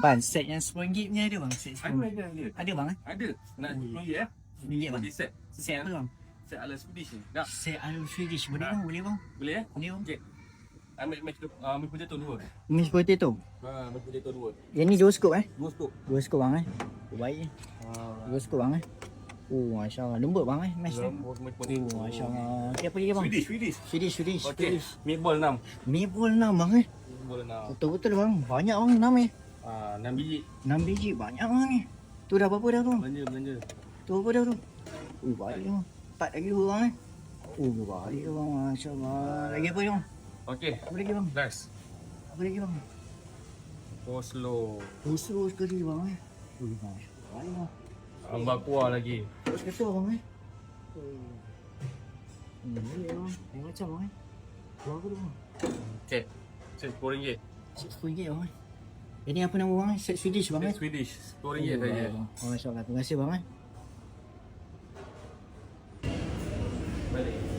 Bang, set yang RM10 punya ada bang? Set RM10. Ada. Ada bang eh? Ada. Nak RM10 ya? RM10 bang. Body set. Set apa bang? Set ala Swedish ni. Nak? Set Alum Swedish. Boleh bang? Boleh bang? Boleh ya? Boleh bang? Okey. Ambil mashed potato 2. Mashed potato. Mashed potato 2. Yang ni 2 scoop eh? 2 scoop. 2 scoop bang eh? Baik eh. 2 scoop bang eh? Oh, Masya Allah. Lembut bang eh? Mashed tu. Mashed potato. Oh, Masya Allah. Okay, apa lagi bang? Swedish. Okey. Meatball 6. Meatball 6 bang eh? Meatball 6. Betul-betul bang. Banyak bang 6 eh. 6 biji. 6 biji. Banyak bang ni. Tu dah berapa dah tu? Belanja. Tu apa dah tu? Oh, baik bang. 4 lagi 2 bang eh? Oh, baik bang. Masya Allah. Lagi apa bang? Okey. Apa lagi bang? Last. Apa lagi bang? Coleslaw. Busuk sekali bang eh. Oh, Masya Allah. Baik bang. Ambak kuah lagi. Terus kata bang eh. Boleh bang. Yang macam bang eh. Berapa tu bang? Okey. Set RM10. RM10 bang eh. Ini apa nama bang eh? Set Swedish bang eh. Set Swedish. RM10 saja. Oh, Masya Allah. Terima kasih bang eh. Balik.